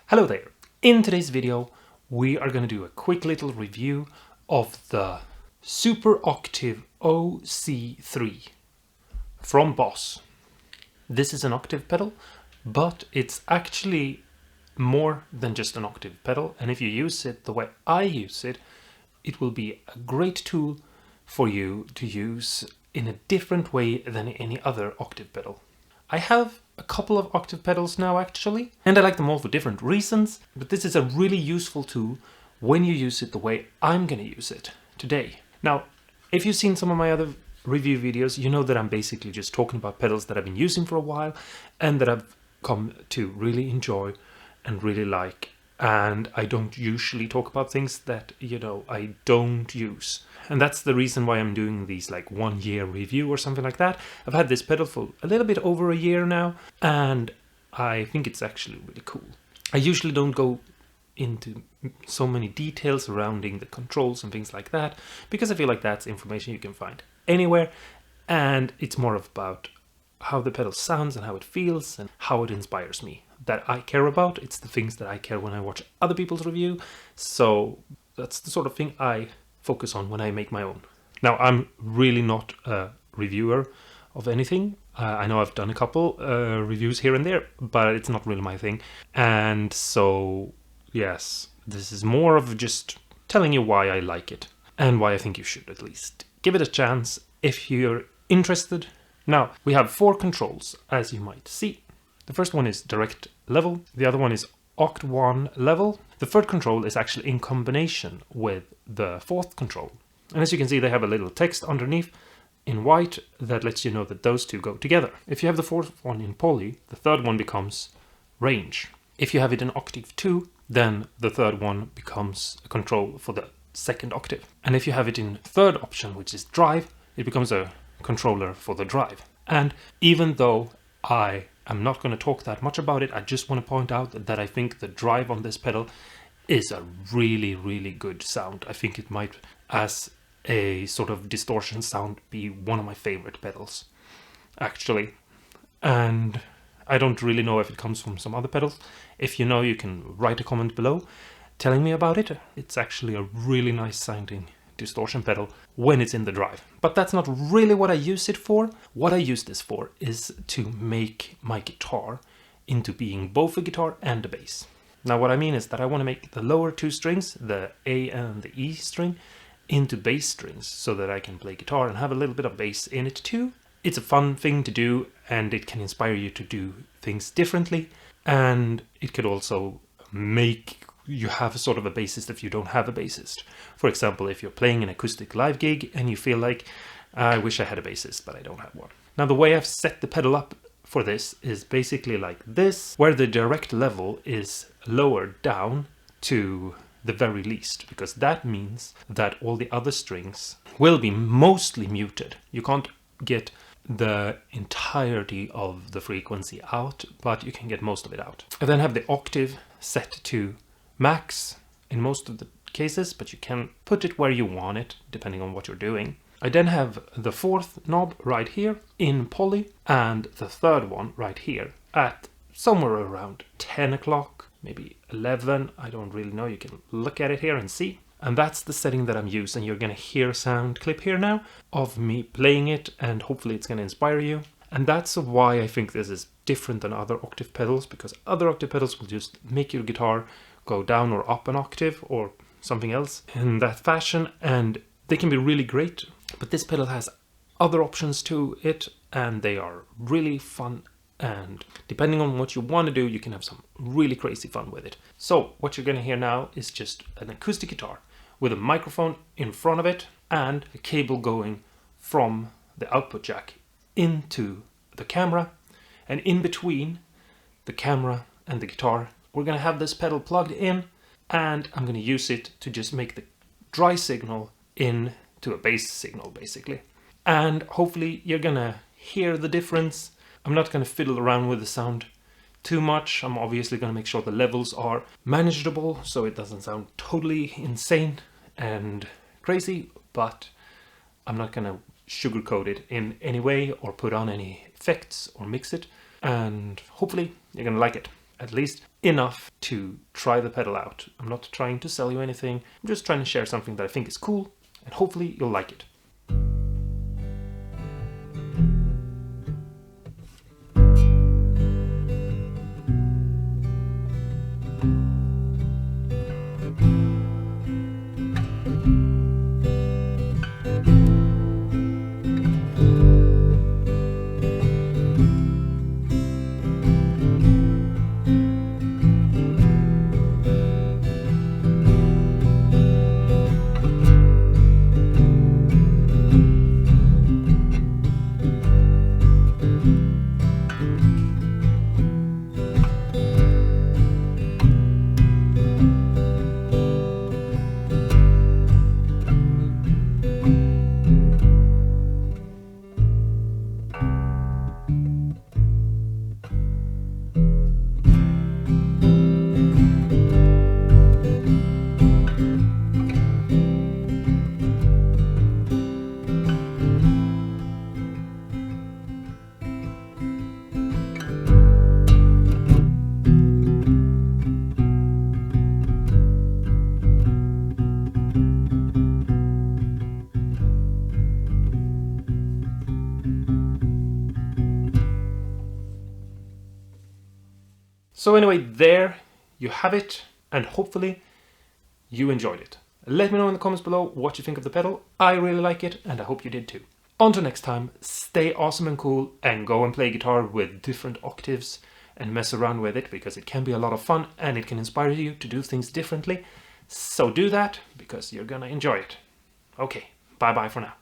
Hello there! In today's video we are going to do a quick little review of the Super Octave OC3 from Boss. This is an octave pedal, but it's actually more than just an octave pedal, and if you use it the way I use it, it will be a great tool for you to use in a different way than any other octave pedal. I have a couple of octave pedals now actually, and I like them all for different reasons, but this is a really useful tool when you use it the way I'm gonna use it today. Now, if you've seen some of my other review videos, you know that I'm basically just talking about pedals that I've been using for a while and that I've come to really enjoy and really like, and I don't usually talk about things that, I don't use. And that's the reason why I'm doing these like 1 year review or something like that. I've had this pedal for a little bit over a year now, and I think it's actually really cool. I usually don't go into so many details surrounding the controls and things like that, because I feel like that's information you can find anywhere, and it's more about how the pedal sounds and how it feels and how it inspires me that I care about. It's the things that I care when I watch other people's review, so that's the sort of thing I focus on when I make my own. Now, I'm really not a reviewer of anything. I know I've done a couple reviews here and there, but it's not really my thing. And so, yes, this is more of just telling you why I like it and why I think you should at least give it a chance if you're interested. Now, we have 4 controls, as you might see. The first one is direct level. The other one is Oct1 level. The third control is actually in combination with the fourth control. And as you can see, they have a little text underneath in white that lets you know that those two go together. If you have the fourth one in poly, the third one becomes range. If you have it in octave 2, then the third one becomes a control for the second octave. And if you have it in third option, which is drive, it becomes a controller for the drive. And even though I'm not going to talk that much about it, I just want to point out that I think the drive on this pedal is a really, really good sound. I think it might, as a sort of distortion sound, be one of my favorite pedals, actually. And I don't really know if it comes from some other pedals. If you know, you can write a comment below telling me about it. It's actually a really nice sounding distortion pedal when it's in the drive. But that's not really what I use it for. What I use this for is to make my guitar into being both a guitar and a bass. Now what I mean is that I want to make the lower 2 strings, the A and the E string, into bass strings so that I can play guitar and have a little bit of bass in it too. It's a fun thing to do, and it can inspire you to do things differently, and it could also make you have sort of a bassist if you don't have a bassist. For example, if you're playing an acoustic live gig and you feel like, I wish I had a bassist, but I don't have one. Now, the way I've set the pedal up for this is basically like this, where the direct level is lowered down to the very least, because that means that all the other strings will be mostly muted. You can't get the entirety of the frequency out, but you can get most of it out. I then have the octave set to max in most of the cases, but you can put it where you want it depending on what you're doing. I then have the fourth knob right here in poly, and the third one right here at somewhere around 10 o'clock, maybe 11, I don't really know. You can look at it here and see. And that's the setting that I'm using. You're gonna hear a sound clip here now of me playing it, and hopefully it's gonna inspire you. And that's why I think this is different than other octave pedals, because other octave pedals will just make your guitar go down or up an octave or something else in that fashion, and they can be really great. But this pedal has other options to it, and they are really fun, and depending on what you want to do, you can have some really crazy fun with it. So what you're going to hear now is just an acoustic guitar with a microphone in front of it and a cable going from the output jack into the camera, and in between the camera and the guitar we're going to have this pedal plugged in, and I'm going to use it to just make the dry signal into a bass signal basically. And hopefully you're going to hear the difference. I'm not going to fiddle around with the sound too much. I'm obviously going to make sure the levels are manageable so it doesn't sound totally insane and crazy, but I'm not going to sugarcoat it in any way or put on any effects or mix it, and hopefully you're going to like it. At least enough to try the pedal out. I'm not trying to sell you anything, I'm just trying to share something that I think is cool, and hopefully you'll like it. So anyway, there you have it, and hopefully you enjoyed it. Let me know in the comments below what you think of the pedal. I really like it, and I hope you did too. Until next time, stay awesome and cool, and go and play guitar with different octaves and mess around with it, because it can be a lot of fun and it can inspire you to do things differently. So do that, because you're gonna enjoy it. Okay, bye bye for now.